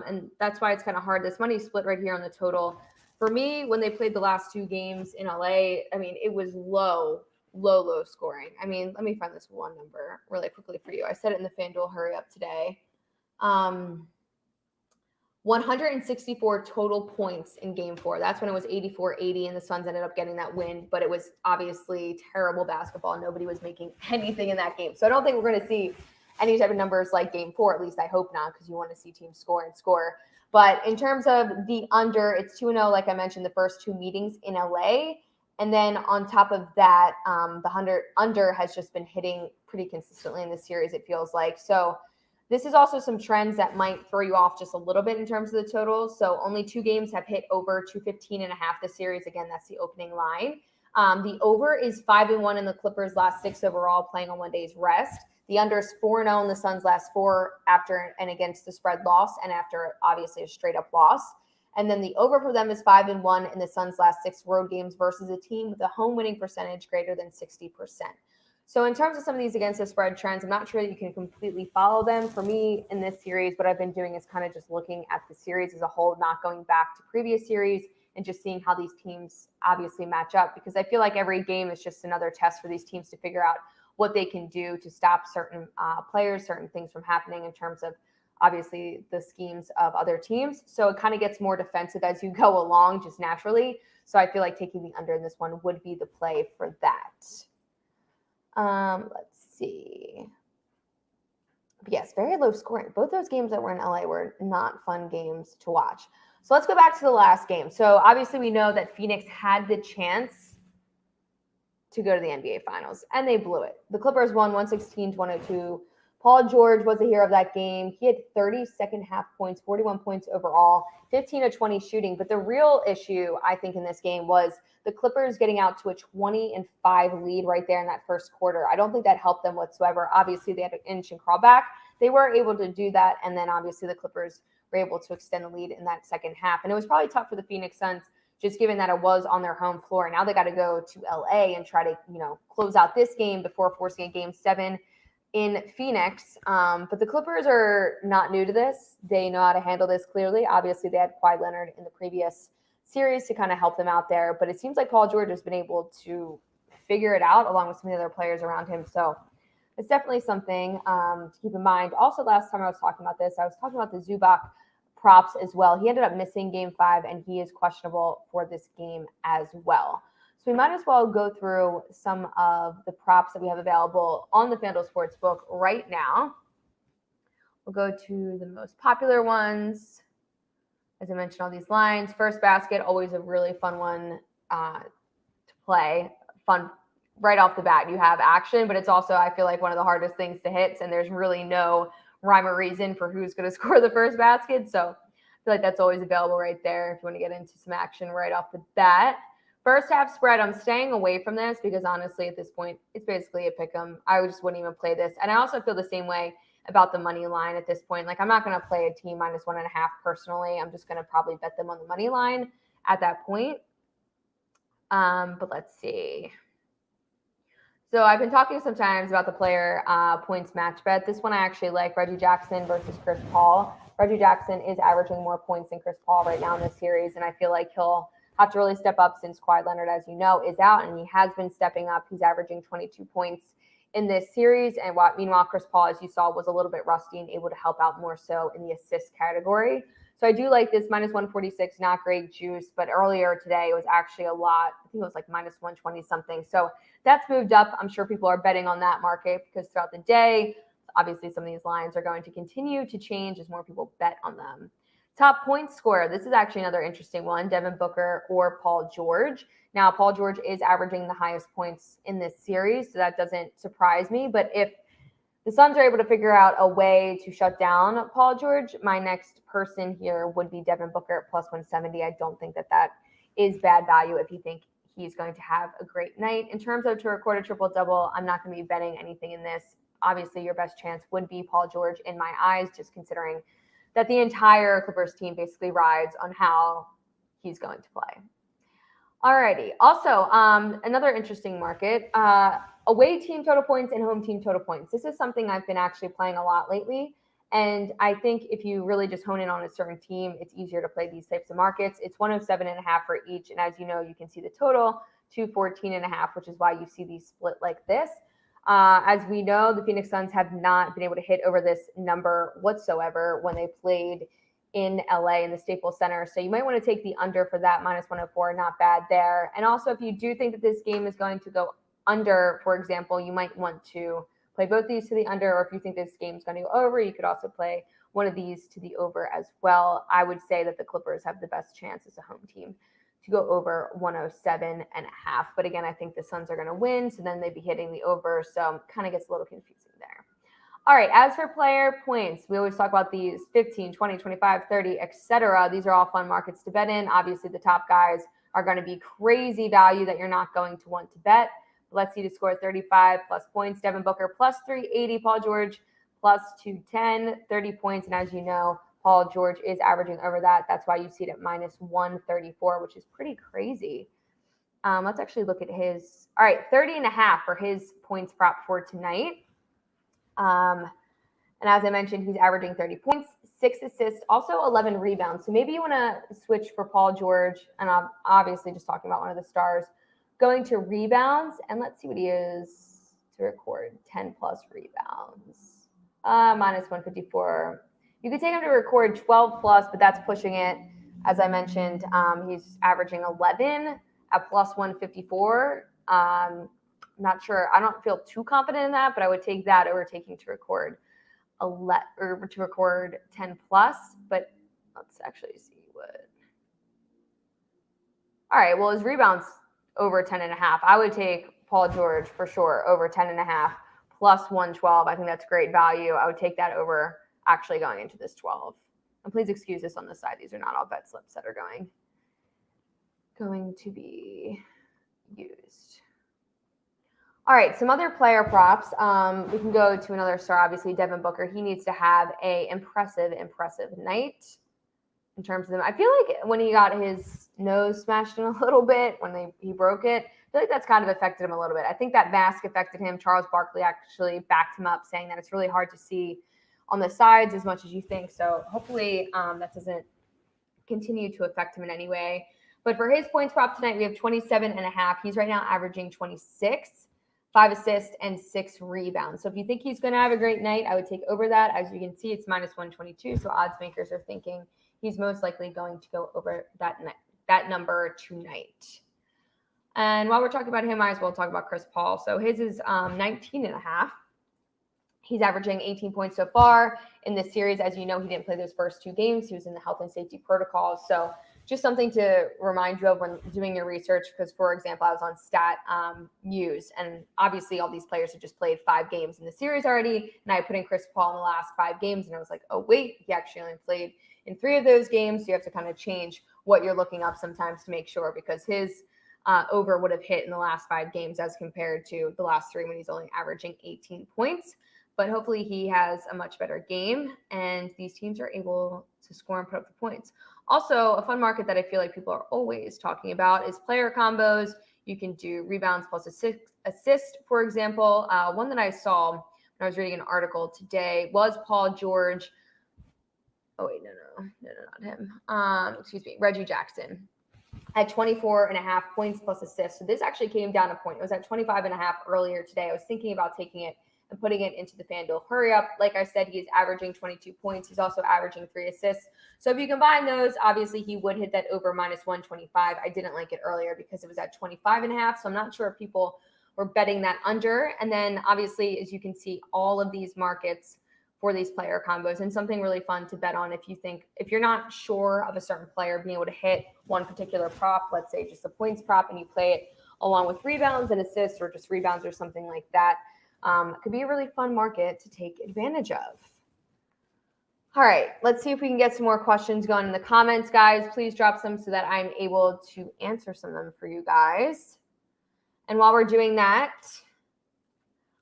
B: And that's why it's kind of hard. This money split right here on the total. For me, when they played the last 2 games in LA, I mean, it was low scoring. I mean, let me find this one number really quickly for you. I said it in the FanDuel hurry up today. 164 total points in game 4. That's when it was 84-80 and the Suns ended up getting that win, but it was obviously terrible basketball. Nobody was making anything in that game. So I don't think we're going to see any type of numbers like game 4, at least I hope not, because you want to see teams score and score. But in terms of the under, it's 2-0, like I mentioned, the first 2 meetings in LA. And then on top of that, the under has just been hitting pretty consistently in this series, it feels like. So this is also some trends that might throw you off just a little bit in terms of the totals. So only 2 games have hit over 215.5 this series. Again, that's the opening line. The over is 5-1 in the Clippers' last 6 overall, playing on one day's rest. The under is 4-0 in the Suns' last 4 after and against the spread loss and after obviously a straight up loss. And then the over for them is 5-1 in the Suns' last 6 road games versus a team with a home winning percentage greater than 60%. So in terms of some of these against the spread trends, I'm not sure that you can completely follow them. For me in this series, what I've been doing is kind of just looking at the series as a whole, not going back to previous series and just seeing how these teams obviously match up, because I feel like every game is just another test for these teams to figure out what they can do to stop certain players, certain things from happening in terms of obviously the schemes of other teams. So it kind of gets more defensive as you go along just naturally. So I feel like taking the under in this one would be the play for that. Let's see. But yes, very low scoring. Both those games that were in LA were not fun games to watch. So let's go back to the last game. So obviously we know that Phoenix had the chance to go to the NBA Finals, and they blew it. The Clippers won 116-102. Paul George was the hero of that game. He had 30 second half points, 41 points overall, 15 of 20 shooting. But the real issue, I think, in this game was the Clippers getting out to a 20-5 lead right there in that first quarter. I don't think that helped them whatsoever. Obviously, they had an inch and crawl back. They were able to do that, and then obviously the Clippers were able to extend the lead in that second half. And it was probably tough for the Phoenix Suns, just given that it was on their home floor. Now they got to go to LA and try to, close out this game before forcing a game 7 in Phoenix. But the Clippers are not new to this. They know how to handle this clearly. Obviously, they had Kawhi Leonard in the previous series to kind of help them out there. But it seems like Paul George has been able to figure it out along with some of the other players around him. So it's definitely something to keep in mind. Also, last time I was talking about this, I was talking about the Zubac props as well. He ended up missing game 5, and he is questionable for this game as well. So we might as well go through some of the props that we have available on the FanDuel Sportsbook right now. We'll go to the most popular ones. As I mentioned, all these lines. First basket, always a really fun one to play. Fun right off the bat. You have action, but it's also, I feel like, one of the hardest things to hit, and there's really no rhyme or reason for who's going to score the first basket. So I feel like that's always available right there if you want to get into some action right off the bat. First half spread, I'm staying away from this because honestly, at this point, it's basically a pick 'em. I just wouldn't even play this. And I also feel the same way about the money line at this point. Like, I'm not going to play a team minus 1.5 personally. I'm just going to probably bet them on the money line at that point. But let's see. So I've been talking sometimes about the player points match bet. This one I actually like, Reggie Jackson versus Chris Paul. Reggie Jackson is averaging more points than Chris Paul right now in this series, and I feel like he'll have to really step up since Kawhi Leonard, as you know, is out, and he has been stepping up. He's averaging 22 points in this series, and meanwhile, Chris Paul, as you saw, was a little bit rusty and able to help out more so in the assist category. So I do like this minus 146, not great juice, but earlier today it was actually a lot. I think it was like minus 120 something. So that's moved up. I'm sure people are betting on that market because throughout the day, obviously some of these lines are going to continue to change as more people bet on them. Top point scorer. This is actually another interesting one, Devin Booker or Paul George. Now, Paul George is averaging the highest points in this series, so that doesn't surprise me. But if the Suns are able to figure out a way to shut down Paul George, my next person here would be Devin Booker at plus 170. I don't think that is bad value if you think he's going to have a great night. In terms of to record a triple-double, I'm not going to be betting anything in this. Obviously, your best chance would be Paul George in my eyes, just considering that the entire Clippers team basically rides on how he's going to play. Alrighty. Also, another interesting market, away team total points and home team total points. This is something I've been actually playing a lot lately. And I think if you really just hone in on a certain team, it's easier to play these types of markets. It's 107.5 for each. And as you know, you can see the total 214.5, which is why you see these split like this. As we know, the Phoenix Suns have not been able to hit over this number whatsoever when they played in LA in the Staples Center. So you might want to take the under for that, minus 104, not bad there. And also, if you do think that this game is going to go under, for example, you might want to play both these to the under, or if you think this game is going to go over, you could also play one of these to the over as well. I would say that the Clippers have the best chance as a home team to go over 107.5. But again, I think the Suns are going to win, so then they'd be hitting the over. So kind of gets a little confusing there. All right, as for player points, we always talk about these 15, 20, 25, 30, etc. These are all fun markets to bet in. Obviously, the top guys are going to be crazy value that you're not going to want to bet. Let's see to score 35 plus points. Devin Booker plus 380. Paul George plus 210, 30 points. And as you know, Paul George is averaging over that. That's why you see it at minus 134, which is pretty crazy. Let's actually look at his. All right, 30.5 for his points prop for tonight. And as I mentioned, he's averaging 30 points, 6 assists, also 11 rebounds. So maybe you want to switch for Paul George. And I'm obviously just talking about one of the stars. Going to rebounds, and let's see what he is to record 10 plus rebounds. Minus 154. You could take him to record 12 plus, but that's pushing it. As I mentioned, he's averaging 11 at plus 154. Not sure. I don't feel too confident in that, but I would take that over taking to record 10 plus. But let's actually see what. All right. Well, his rebounds over 10.5. I would take Paul George for sure over 10.5 plus 112. I think that's great value. I would take that over actually going into this 12. And please excuse this on the side. These are not all bet slips that are going to be used. All right, some other player props. We can go to another star, obviously, Devin Booker. He needs to have a impressive night in terms of them. I feel like when he got his nose smashed in a little bit, when he broke it, I feel like that's kind of affected him a little bit. I think that mask affected him. Charles Barkley actually backed him up, saying that it's really hard to see on the sides as much as you think. So hopefully that doesn't continue to affect him in any way. But for his points prop tonight, we have 27.5. He's right now averaging 26. 5 assists and 6 rebounds. So if you think he's going to have a great night, I would take over that. As you can see, it's minus 122. So odds makers are thinking he's most likely going to go over that number tonight. And while we're talking about him, I might as well talk about Chris Paul. So his is 19.5. He's averaging 18 points so far in this series. As you know, he didn't play those first 2 games. He was in the health and safety protocols. So just something to remind you of when doing your research, because, for example, I was on Stat News, and obviously all these players have just played 5 games in the series already, and I put in Chris Paul in the last 5 games, and I was like, oh, wait, he actually only played in 3 of those games, so you have to kind of change what you're looking up sometimes to make sure, because his over would have hit in the last 5 games as compared to the last 3 when he's only averaging 18 points. But hopefully he has a much better game, and these teams are able to score and put up the points. Also, a fun market that I feel like people are always talking about is player combos. You can do rebounds plus assist, for example. One that I saw when I was reading an article today was Paul George. Oh, wait, no, not him. Excuse me, Reggie Jackson at 24.5 points plus assists. So this actually came down a point. It was at 25.5 earlier today. I was thinking about taking it and putting it into the FanDuel hurry up. Like I said, he's averaging 22 points. He's also averaging 3 assists. So if you combine those, obviously he would hit that over minus 125. I didn't like it earlier because it was at 25.5. So I'm not sure if people were betting that under. And then obviously, as you can see, all of these markets for these player combos, and something really fun to bet on if you're not sure of a certain player being able to hit one particular prop, let's say just a points prop, and you play it along with rebounds and assists, or just rebounds or something like that. It could be a really fun market to take advantage of. All right, let's see if we can get some more questions going in the comments, guys. Please drop some so that I'm able to answer some of them for you guys. And while we're doing that,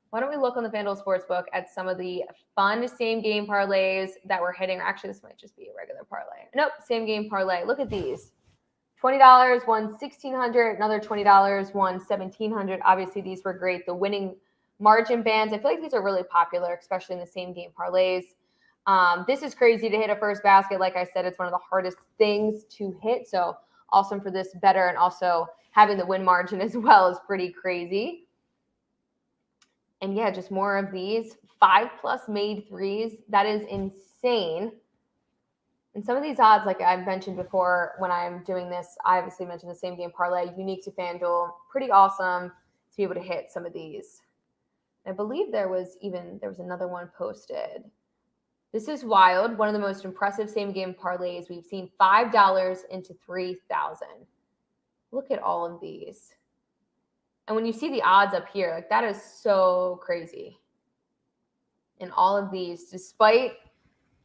B: why don't we look on the FanDuel Sportsbook at some of the fun same-game parlays that we're hitting. Actually, this might just be a regular parlay. Nope, same-game parlay. Look at these. $20 won $1,600. Another $20 won $1,700. Obviously, these were great. The winning margin bands, I feel like these are really popular, especially in the same-game parlays. This is crazy to hit a first basket. Like I said, it's one of the hardest things to hit. So awesome for this better, and also having the win margin as well is pretty crazy. And yeah, just more of these 5+ made threes. That is insane. And some of these odds, like I've mentioned before, when I'm doing this, I obviously mentioned the same game parlay, unique to FanDuel, pretty awesome to be able to hit some of these. I believe there was another one posted. This is wild. One of the most impressive same-game parlays. We've seen $5 into $3,000. Look at all of these. And when you see the odds up here, like that is so crazy. In all of these, despite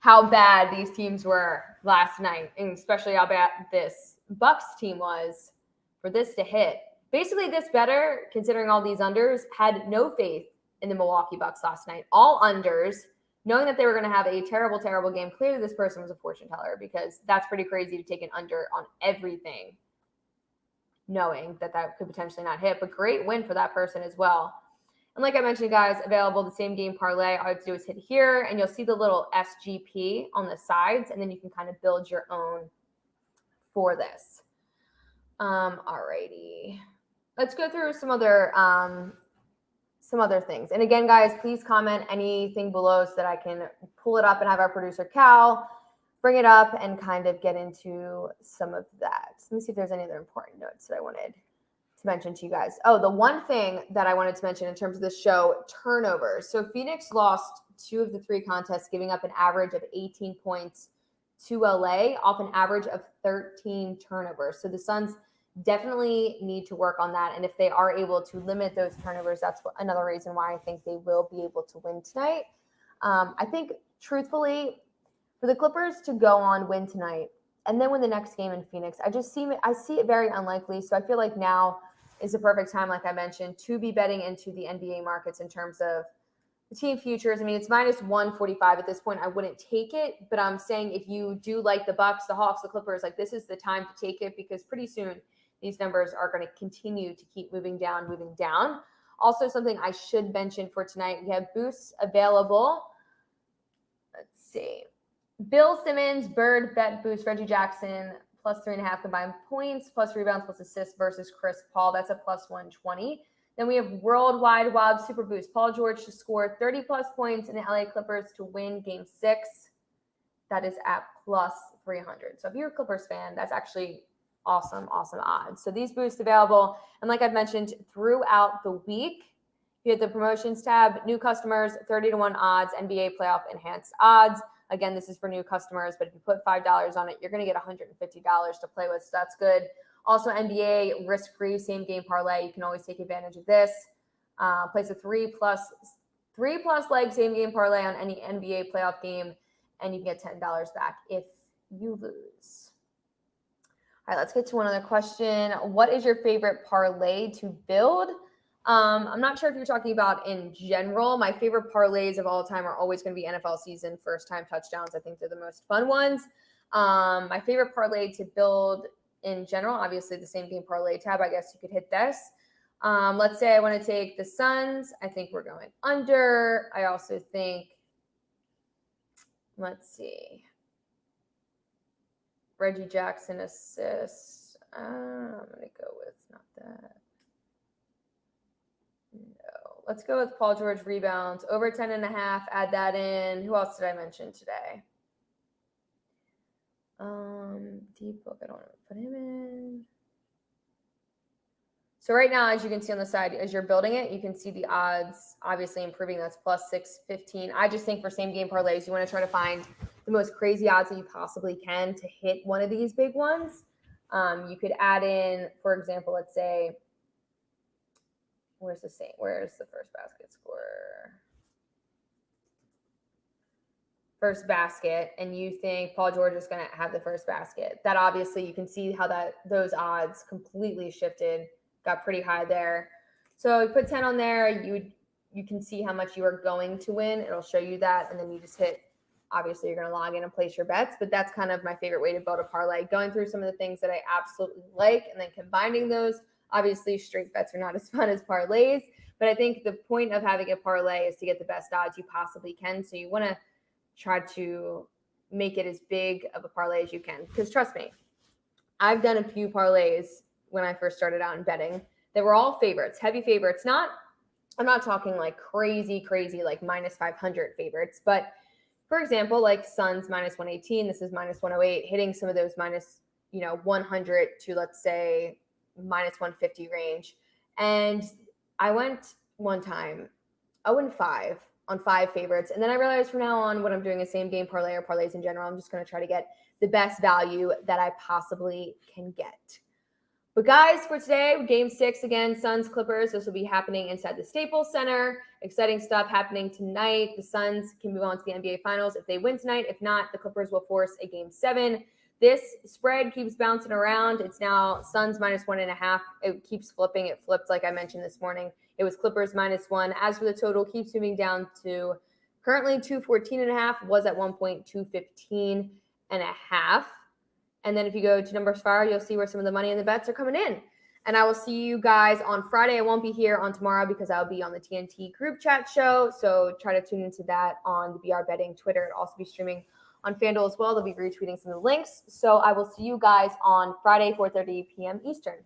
B: how bad these teams were last night, and especially how bad this Bucks team was, for this to hit. Basically, this better, considering all these unders, had no faith in the Milwaukee Bucks last night. All unders, knowing that they were going to have a terrible, terrible game. Clearly, this person was a fortune teller, because that's pretty crazy to take an under on everything, knowing that that could potentially not hit. But great win for that person as well. And like I mentioned, guys, available the same game parlay. All you have to do is hit here, and you'll see the little SGP on the sides, and then you can kind of build your own for this. Alrighty. Let's go through some other things. And again, guys, please comment anything below so that I can pull it up and have our producer Cal bring it up and kind of get into some of that. So let me see if there's any other important notes that I wanted to mention to you guys. Oh, the one thing that I wanted to mention in terms of this show, turnovers. So Phoenix lost 2 of the 3 contests, giving up an average of 18 points to LA off an average of 13 turnovers. So the Suns definitely need to work on that. And if they are able to limit those turnovers, that's another reason why I think they will be able to win tonight. I think, truthfully, for the Clippers to go on, win tonight, and then win the next game in Phoenix, I see it very unlikely. So I feel like now is the perfect time, like I mentioned, to be betting into the NBA markets in terms of the team futures. I mean, it's minus 145 at this point. I wouldn't take it, but I'm saying if you do like the Bucks, the Hawks, the Clippers, like this is the time to take it, because pretty soon these numbers are going to continue to keep moving down. Also, something I should mention for tonight, we have boosts available. Let's see. Bill Simmons, Bird, bet boost, Reggie Jackson, plus 3.5 combined points, plus rebounds, plus assists versus Chris Paul. That's a plus 120. Then we have Worldwide Wild Super Boost. Paul George to score 30-plus points and the LA Clippers to win Game 6. That is at plus 300. So if you're a Clippers fan, that's actually awesome odds. So these boosts available. And like I've mentioned, throughout the week, you hit the promotions tab, new customers, 30-1 odds, NBA playoff enhanced odds. Again, this is for new customers, but if you put $5 on it, you're going to get $150 to play with. So that's good. Also, NBA risk-free same game parlay. You can always take advantage of this. Place a 3+ leg same game parlay on any NBA playoff game, and you can get $10 back if you lose. All right, let's get to one other question. What is your favorite parlay to build? I'm not sure if you're talking about in general. My favorite parlays of all time are always going to be NFL season first-time touchdowns. I think they're the most fun ones. My favorite parlay to build in general, obviously the same game parlay tab. I guess you could hit this. Let's say I want to take the Suns. I think we're going under. I also think, let's see, Reggie Jackson assists. I'm going to go with not that. No. Let's go with Paul George rebounds. Over 10.5. Add that in. Who else did I mention today? Deep book. I don't want to put him in. So right now, as you can see on the side, as you're building it, you can see the odds obviously improving. That's plus 615. I just think for same game parlays, you want to try to find the most crazy odds that you possibly can to hit one of these big ones. You could add in, for example, let's say, where's the first basket scorer? First basket, and you think Paul George is going to have the first basket. That obviously you can see how those odds completely shifted, got pretty high there. So you put 10 on there, you can see how much you are going to win. It'll show you that, and then you just hit. Obviously, you're going to log in and place your bets, but that's kind of my favorite way to build a parlay, going through some of the things that I absolutely like and then combining those. Obviously, straight bets are not as fun as parlays, but I think the point of having a parlay is to get the best odds you possibly can. So you want to try to make it as big of a parlay as you can. Because trust me, I've done a few parlays when I first started out in betting. They were all favorites, heavy favorites. I'm not talking like crazy, like minus 500 favorites, but for example, like Suns minus 118, this is minus 108, hitting some of those minus, 100 to, let's say, minus 150 range. And I went one time 0-5 on 5 favorites. And then I realized from now on, when I'm doing a same game parlay or parlays in general, I'm just going to try to get the best value that I possibly can get. But guys, for today, game 6 again, Suns Clippers. This will be happening inside the Staples Center. Exciting stuff happening tonight. The Suns can move on to the NBA Finals if they win tonight. If not, the Clippers will force a game 7. This spread keeps bouncing around. It's now Suns -1.5. It keeps flipping. It flipped like I mentioned this morning. It was Clippers -1. As for the total, keeps moving down to currently 214.5. Was at one point 215.5. And then if you go to numberFire, you'll see where some of the money and the bets are coming in. And I will see you guys on Friday. I won't be here on tomorrow because I'll be on the TNT group chat show. So try to tune into that on the BR Betting Twitter. It'll also be streaming on FanDuel as well. They'll be retweeting some of the links. So I will see you guys on Friday, 4:30 p.m. Eastern.